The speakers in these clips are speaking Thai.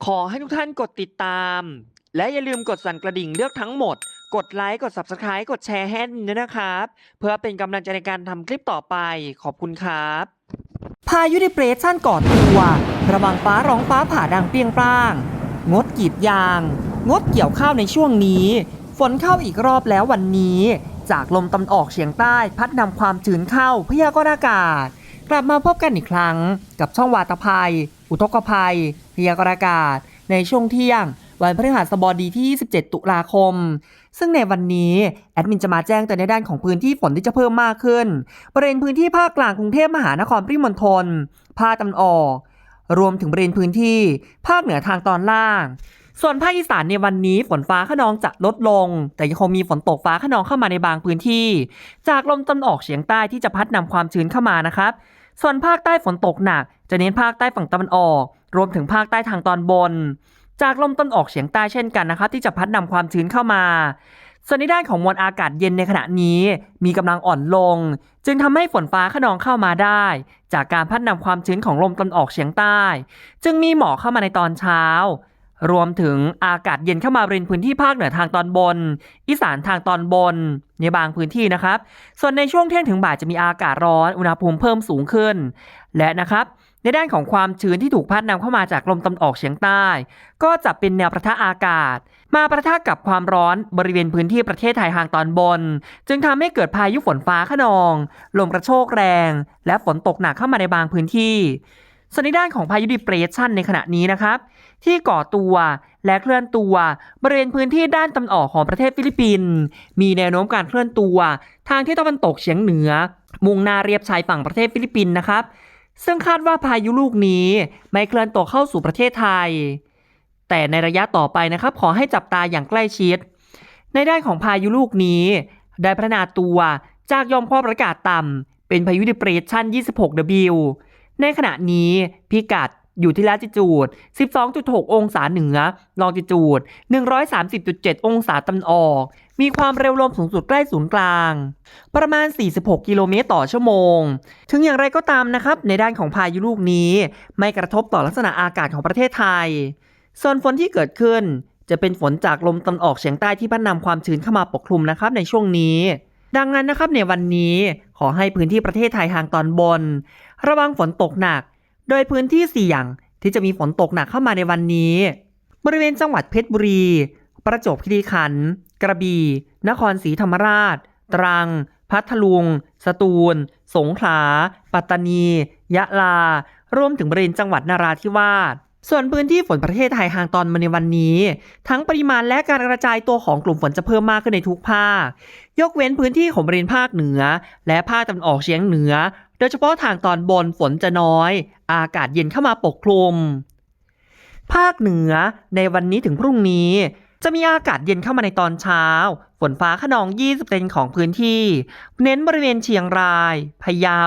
ขอให้ทุกท่านกดติดตามและอย่าลืมกดสั่นกระดิ่งเลือกทั้งหมดกดไลค์กด Subscribe กดแชร์ให้ด้วยนะครับเพื่อเป็นกำลังใจในการทำคลิปต่อไปขอบคุณครับพายุดิเปรสชั่นก่อตัวระวังฟ้าร้องฟ้าผ่าดังเปรี้ยงปร้างงดกรีดยางงดเกี่ยวข้าวในช่วงนี้ฝนเข้าอีกรอบแล้ววันนี้จากลมตะวันออกเฉียงใต้พัดนำความชื้นเข้าพยากรณ์อากาศกลับมาพบกันอีกครั้งกับช่องวาตภัยอุทกภัยพยากรณ์อากาศในช่วงเที่ยงวันพฤหัสบดีที่27ตุลาคมซึ่งในวันนี้แอดมินจะมาแจ้งเตือนในด้านของพื้นที่ฝนที่จะเพิ่มมากขึ้นบริเวณพื้นที่ภาคกลางกรุงเทพมหานครปริมณฑลภาคตะวันออกรวมถึงบริเวณพื้นที่ภาคเหนือทางตอนล่างส่วนภาคอีสานในวันนี้ฝนฟ้าคะนองจะลดลงแต่ยังคงมีฝนตกฟ้าคะนองเข้ามาในบางพื้นที่จากลมตะวันออกเฉียงใต้ที่จะพัดนำความชื้นเข้ามานะครับส่วนภาคใต้ฝนตกหนักจะเน้นภาคใต้ฝั่งตะวันออกรวมถึงภาคใต้ทางตอนบนจากลมตะวันออกเฉียงใต้เช่นกันนะครับที่จะพัดนำความชื้นเข้ามาส่วนในด้านของมวลอากาศเย็นในขณะนี้มีกำลังอ่อนลงจึงทำให้ฝนฟ้าคะนองเข้ามาได้จากการพัดนำความชื้นของลมตะวันออกเฉียงใต้จึงมีหมอกเข้ามาในตอนเช้ารวมถึงอากาศเย็นเข้ามาบริเวณพื้นที่ภาคเหนือทางตอนบนอีสานทางตอนบนในบางพื้นที่นะครับส่วนในช่วงเที่ยงถึงบ่ายจะมีอากาศร้อนอุณหภูมิเพิ่มสูงขึ้นและนะครับในด้านของความชื้นที่ถูกพัดนำเข้ามาจากลมตะวันออกเฉียงใต้ก็จะเป็นแนวปะทะอากาศมาปะทะกับความร้อนบริเวณพื้นที่ประเทศไทยทางตอนบนจึงทำให้เกิดพายุฝนฟ้าคะนองลมกระโชกแรงและฝนตกหนักเข้ามาในบางพื้นที่ส่วนในด้านของพายุดิเปรสชั่นในขณะนี้นะครับที่ก่อตัวและเคลื่อนตัวบริเวณพื้นที่ด้านตะวันออกของประเทศฟิลิปปินส์มีแนวโน้มการเคลื่อนตัวทางที่ตะวันตกเฉียงเหนือมุ่งหน้าเรียบชายฝั่งประเทศฟิลิปปินส์นะครับซึ่งคาดว่าพายุลูกนี้ไม่เคลื่อนตัวเข้าสู่ประเทศไทยแต่ในระยะต่อไปนะครับขอให้จับตาอย่างใกล้ชิดในด้านของพายุลูกนี้ได้พัฒนาตัวจากยอมความกดอากาศต่ำเป็นพายุดิเปรสชั่น 26W ในขณะนี้พิกัดอยู่ที่ลาติจูด 12.6 องศาเหนือลองติจูด 130.7 องศาตะวันออกมีความเร็วลมสูงสุดใกล้ศูนย์กลางประมาณ 46 กิโลเมตรต่อชั่วโมงถึงอย่างไรก็ตามนะครับในด้านของพายุลูกนี้ไม่กระทบต่อลักษณะอากาศของประเทศไทยส่วนฝนที่เกิดขึ้นจะเป็นฝนจากลมตะวันออกเฉียงใต้ที่พัดนำความชื้นเข้ามาปกคลุมนะครับในช่วงนี้ดังนั้นนะครับในวันนี้ขอให้พื้นที่ประเทศไทยทางตอนบนระวังฝนตกหนักโดยพื้นที่เสี่ยงที่จะมีฝนตกหนักเข้ามาในวันนี้บริเวณจังหวัดเพชรบุรีประจวบคีรีขันธ์กระบี่นครศรีธรรมราชตรังพัทลุงสตูลสงขลาปัตตานียะลารวมถึงบริเวณจังหวัดนราธิวาสส่วนพื้นที่ฝนประเทศไทยทางตอนบนในวันนี้ทั้งปริมาณและการกระจายตัวของกลุ่มฝนจะเพิ่มมากขึ้นในทุกภาคยกเว้นพื้นที่ของบริเวณภาคเหนือและภาคตะวันออกเฉียงเหนือโดยเฉพาะทางตอนบนฝนจะน้อยอากาศเย็นเข้ามาปกคลุมภาคเหนือในวันนี้ถึงพรุ่งนี้จะมีอากาศเย็นเข้ามาในตอนเช้าฝนฟ้าคะนอง 20% ของพื้นที่เน้นบริเวณเชียงรายพะเยา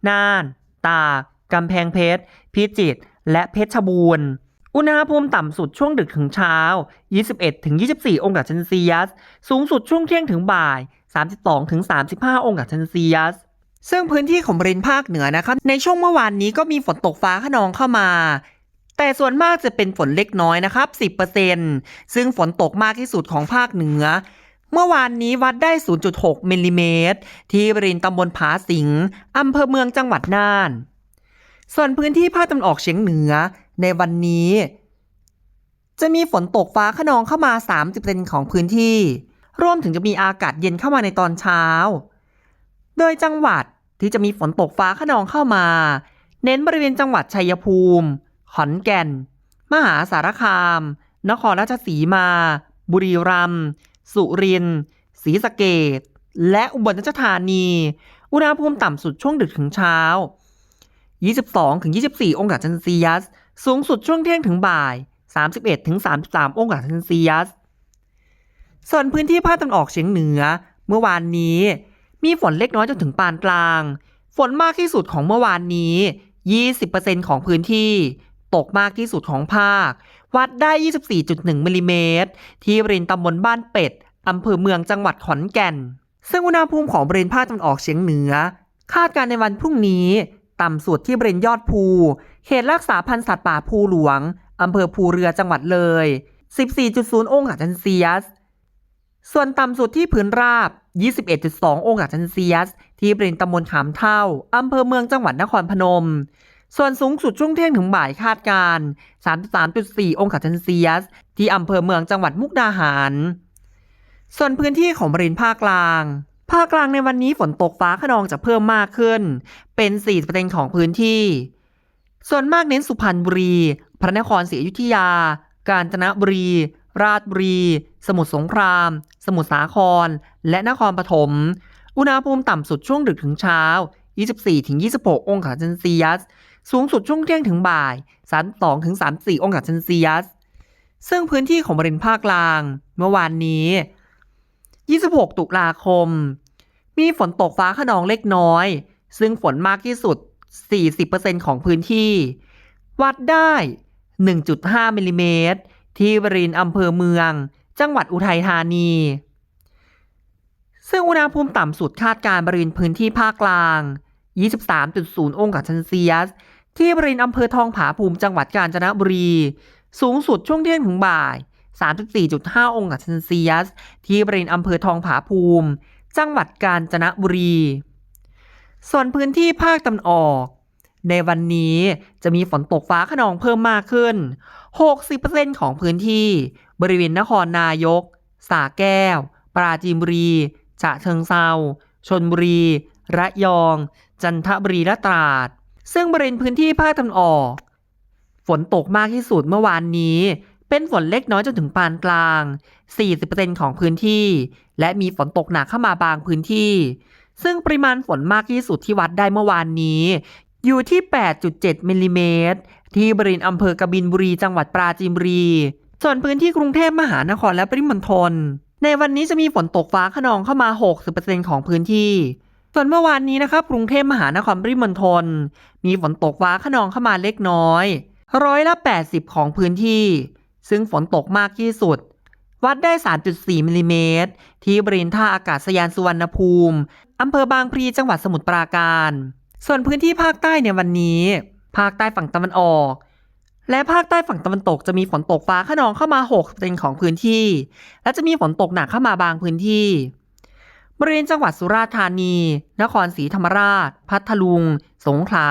น่านตากกำแพงเพชรพิจิตรและเพชรบูรณ์อุณหภูมิต่ำสุดช่วงดึกถึงเช้า 21-24 องศาเซลเซียสสูงสุดช่วงเที่ยงถึงบ่าย 32-35 องศาเซลเซียสซึ่งพื้นที่ของบริเวณภาคเหนือนะครับในช่วงเมื่อวานนี้ก็มีฝนตกฟ้าคะนองเข้ามาแต่ส่วนมากจะเป็นฝนเล็กน้อยนะครับ 10% ซึ่งฝนตกมากที่สุดของภาคเหนือเมื่อวานนี้วัดได้ 0.6 มิลลิเมตรที่บริเวณตำบลผาสิงอำเภอเมืองจังหวัดน่านส่วนพื้นที่ภาคตะวันออกเฉียงเหนือในวันนี้จะมีฝนตกฟ้าคะนองเข้ามา 30% ของพื้นที่รวมถึงจะมีอากาศเย็นเข้ามาในตอนเช้าโดยจังหวัดที่จะมีฝนตกฟ้าคะนองเข้ามาเน้นบริเวณจังหวัดชัยภูมิขอนแก่นมหาสารคามนครราชสีมาบุรีรัมย์สุรินทร์ศรีสะเกษและอุบลราชธานีอุณหภูมิต่ำสุดช่วงดึกถึงเช้า 22-24 องศาเซลเซียสสูงสุดช่วงเที่ยงถึงบ่าย 31-33 องศาเซลเซียสส่วนพื้นที่ภาคตะวันออกเฉียงเหนือเมื่อวานนี้มีฝนเล็กน้อยจนถึงปานกลางฝนมากที่สุดของเมื่อวานนี้ 20% ของพื้นที่ตกมากที่สุดของภาควัดได้ 24.1 มิลลิเมตรที่บริเวณตำบลบ้านเป็ดอำเภอเมืองจังหวัดขอนแก่นซึ่งอุณหภูมิของบริเวณภาคตะวันออกเฉียงเหนือคาดการณ์ในวันพรุ่งนี้ต่ำสุดที่บริเวณยอดภูเขตรักษาพันธุ์สัตว์ป่าภูหลวง อำเภอภูเรือจังหวัดเลย 14.0 องศาเซลเซียสส่วนต่ำสุดที่พื้นราบ 21.2 องศาเซลเซียสที่บริเวณตำบลขามเท่าอำเภอเมืองจังหวัดนครพนมส่วนสูงสุดช่วงเที่ยงถึงบ่ายคาดการณ์ 33.4 องศาเซลเซียสที่อำเภอเมืองจังหวัดมุกดาหารส่วนพื้นที่ของบริเวณภาคกลางในวันนี้ฝนตกฟ้าคะนองจะเพิ่มมากขึ้นเป็น 40% ของพื้นที่ส่วนมากเน้นสุพรรณบุรีพระนครศรีอยุธยากาญจนบุรีราชบุรีสมุทรสงครามสมุทรสาครและนครปฐมอุณหภูมิต่ำสุดช่วงดึกถึงเช้า 24-26 องศาเซลเซียสสูงสุดช่วงเที่ยงถึงบ่าย 32-34 องศาเซลเซียสซึ่งพื้นที่ของบริเวณภาคกลางเมื่อวานนี้ 26 ตุลาคมมีฝนตกฟ้าคะนองเล็กน้อยซึ่งฝนมากที่สุด 40% ของพื้นที่วัดได้ 1.5 มิลลิเมตรที่บริเวณอำเภอเมืองจังหวัดอุทัยธานีซึ่งอุณหภูมิต่ำสุดคาดการณ์บริเวณพื้นที่ภาคกลาง 23.0 องศาเซลเซียสที่บริเวณอำเภอทองผาภูมิจังหวัดกาญจนบุรีสูงสุดช่วงเที่ยงถึงบ่าย 34.5 องศาเซลเซียสที่บริเวณอำเภอทองผาภูมิจังหวัดกาญจนบุรีส่วนพื้นที่ภาคตะวันออกในวันนี้จะมีฝนตกฟ้าคะนองเพิ่มมากขึ้น 60% ของพื้นที่บริเวณนครนายกสระแก้วปราจีนบุรีฉะเชิงเทราชลบุรีระยองจันทบุรีและตราดซึ่งบริเวณพื้นที่ภาคตะวันออกฝนตกมากที่สุดเมื่อวานนี้เป็นฝนเล็กน้อยจนถึงปานกลาง 40% ของพื้นที่และมีฝนตกหนักเข้ามาบางพื้นที่ซึ่งปริมาณฝนมากที่สุดที่วัดได้เมื่อวานนี้อยู่ที่ 8.7 มิลลิเมตรที่บริเวณอำเภอกบินบุรีจังหวัดปราจีนบุรีส่วนพื้นที่กรุงเทพมหานครและปริมณฑลในวันนี้จะมีฝนตกฟ้าคะนองเข้ามา 60% ของพื้นที่ส่วนเมื่อวานนี้นะครับกรุงเทพมหานครปริมณฑลมีฝนตกฟ้าคะนองเข้ามาเล็กน้อย80%ของพื้นที่ซึ่งฝนตกมากที่สุดวัดได้ 3.4 มิลลิเมตรที่บริเวณท่าอากาศยานสุวรรณภูมิอำเภอบางพลีจังหวัดสมุทรปราการส่วนพื้นที่ภาคใต้ในวันนี้ภาคใต้ฝั่งตะวันออกและภาคใต้ฝั่งตะวันตกจะมีฝนตกฟ้าคะนองเข้ามา 60% ของพื้นที่และจะมีฝนตกหนักเข้ามาบางพื้นที่บริเวณจังหวัดสุราษฎร์ธานีนครศรีธรรมราชพัทลุงสงขลา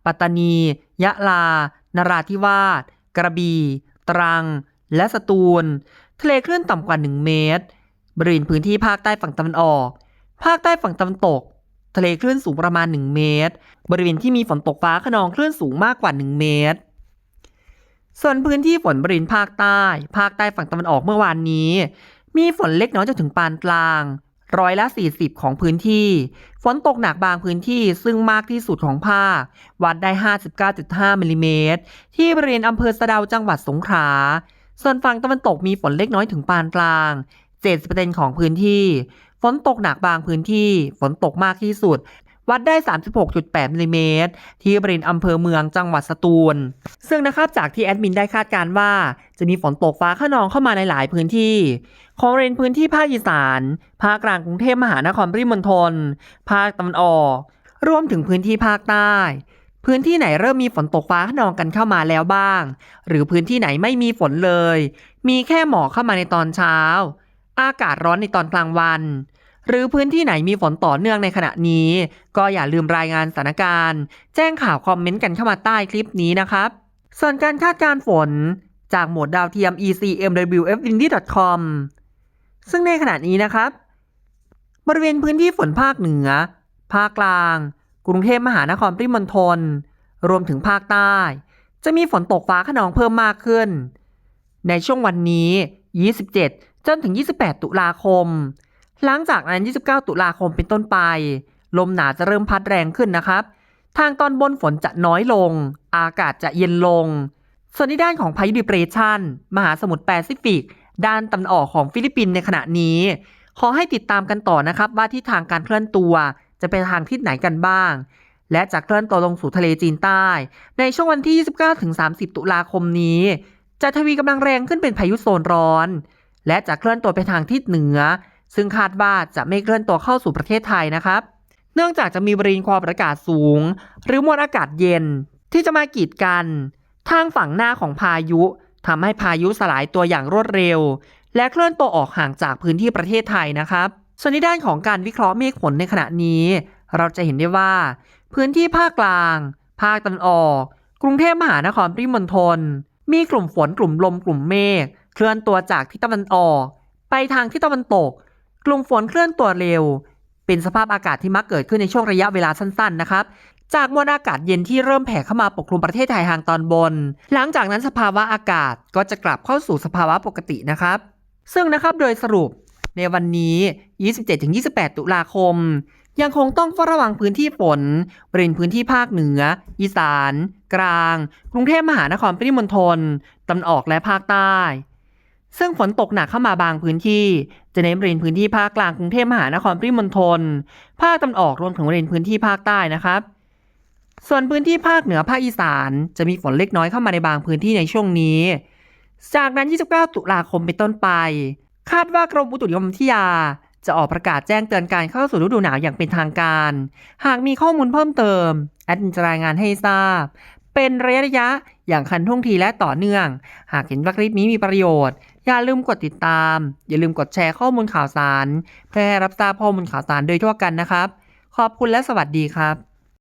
ปัตตานียะลานราธิวาสกระบี่ตรังและสตูลทะเลคลื่นต่ำกว่า 1 เมตรบริเวณพื้นที่ภาคใต้ฝั่งตะวันออกภาคใต้ฝั่งตะวันตกทะเลคลื่นสูงประมาณ 1 เมตรบริเวณที่มีฝนตกฟ้าคะนองคลื่นสูงมากกว่า 1 เมตรส่วนพื้นที่ฝนบริเวณภาคใต้ฝั่งตะวันออกเมื่อวานนี้มีฝนเล็กน้อยจนถึงปานกลาง40%ของพื้นที่ฝนตกหนักบางพื้นที่ซึ่งมากที่สุดของภาควัดได้ 59.5 มิลลิเมตรที่บริเวณอำเภอสะเดาจังหวัดสงขลาส่วนฝั่งตะวันตกมีฝนเล็กน้อยถึงปานกลาง 70% ของพื้นที่ฝนตกหนักบางพื้นที่ฝนตกมากที่สุดวัดได้ 36.8 มิลลิเมตรที่บริเวณอำเภอเมืองจังหวัดสตูลซึ่งนะครับจากที่แอดมินได้คาดการณ์ว่าจะมีฝนตกฟ้าคะนองเข้ามาในหลายพื้นที่ของบริเวณพื้นที่ภาคอีสานภาคกลางกรุงเทพมหานครปริมณฑลภาคตะวันออกรวมถึงพื้นที่ภาคใต้พื้นที่ไหนเริ่มมีฝนตกฟ้าคะนองกันเข้ามาแล้วบ้างหรือพื้นที่ไหนไม่มีฝนเลยมีแค่หมอกเข้ามาในตอนเช้าอากาศร้อนในตอนกลางวันหรือพื้นที่ไหนมีฝนต่อเนื่องในขณะนี้ก็อย่าลืมรายงานสถานการณ์แจ้งข่าวคอมเมนต์กันเข้ามาใต้คลิปนี้นะครับส่วนการคาดการณ์ฝนจากโหมดดาวเทียม ECMWFWindy.com ซึ่งในขณะนี้นะครับบริเวณพื้นที่ฝนภาคเหนือภาคกลางกรุงเทพมหานครปริมณฑลรวมถึงภาคใต้จะมีฝนตกฟ้าคะนองเพิ่มมากขึ้นในช่วงวันนี้27จนถึง28ตุลาคมหลังจากนั้น29ตุลาคมเป็นต้นไปลมหนาวจะเริ่มพัดแรงขึ้นนะครับทางตอนบนฝนจะน้อยลงอากาศจะเย็นลงส่วนในด้านของพายุดิเปรสชันมหาสมุทรแปซิฟิกด้านตะวันออกของฟิลิปปินส์ในขณะนี้ขอให้ติดตามกันต่อนะครับว่าทิศทางการเคลื่อนตัวจะไปทางทิศไหนกันบ้างและจะเคลื่อนตัวลงสู่ทะเลจีนใต้ในช่วงวันที่29ถึง30ตุลาคมนี้จะทวีกำลังแรงขึ้นเป็นพายุโซนร้อนและจะเคลื่อนตัวไปทางทิศเหนือซึ่งคาดว่าจะไม่เคลื่อนตัวเข้าสู่ประเทศไทยนะครับเนื่องจากจะมีบริเวณความกดอากาศสูงหรือมวลอากาศเย็นที่จะมากีดกัน ทางฝั่งหน้าของพายุทำให้พายุสลายตัวอย่างรวดเร็วและเคลื่อนตัวออกห่างจากพื้นที่ประเทศไทยนะครับส่วนในด้านของการวิเคราะห์เมฆฝนในขณะนี้เราจะเห็นได้ว่าพื้นที่ภาคกลางภาคตะวันออกกรุงเทพมหานครปริมณฑลมีกลุ่มฝนกลุ่มลมกลุ่มเมฆเคลื่อนตัวจากทิศตะวันออกไปทางทิศตะวันตกกลุ่มฝนเคลื่อนตัวเร็วเป็นสภาพอากาศที่มักเกิดขึ้นในช่วงระยะเวลาสั้นๆนะครับจากมวลอากาศเย็นที่เริ่มแผ่เข้ามาปกคลุมประเทศไทยทางตอนบนหลังจากนั้นสภาวะอากาศก็จะกลับเข้าสู่สภาวะปกตินะครับซึ่งนะครับโดยสรุปในวันนี้ 27-28 ตุลาคมยังคงต้องเฝ้าระวังพื้นที่ฝนบริเวณพื้นที่ภาคเหนืออีสานกลางกรุงเทพมหานครปริมณฑลตะวันออกและภาคใต้ซึ่งฝนตกหนักเข้ามาบางพื้นที่จะเน้นบริเวณพื้นที่ภาคกลางกรุงเทพมหานครปริมณฑลภาคตะวันออกรวมถึงบริเวณพื้นที่ภาคใต้นะครับส่วนพื้นที่ภาคเหนือภาคอีสานจะมีฝนเล็กน้อยเข้ามาในบางพื้นที่ในช่วงนี้จากนั้น 29 ตุลาคมเป็นต้นไปคาดว่ากรมอุตุนิยมวิทยาจะออกประกาศแจ้งเตือนการเข้าสู่ฤดูหนาวอย่างเป็นทางการหากมีข้อมูลเพิ่มเติมแอดมินจะรายงานให้ทราบเป็นระยะอย่างทันท่วงทีและต่อเนื่องหากเห็นว่าคลิปนี้มีประโยชน์อย่าลืมกดติดตามอย่าลืมกดแชร์ข้อมูลข่าวสารเพื่อให้รับทราบข้อมูลข่าวสารโดยทั่วกันนะครับขอบคุณและสวัสดีครับ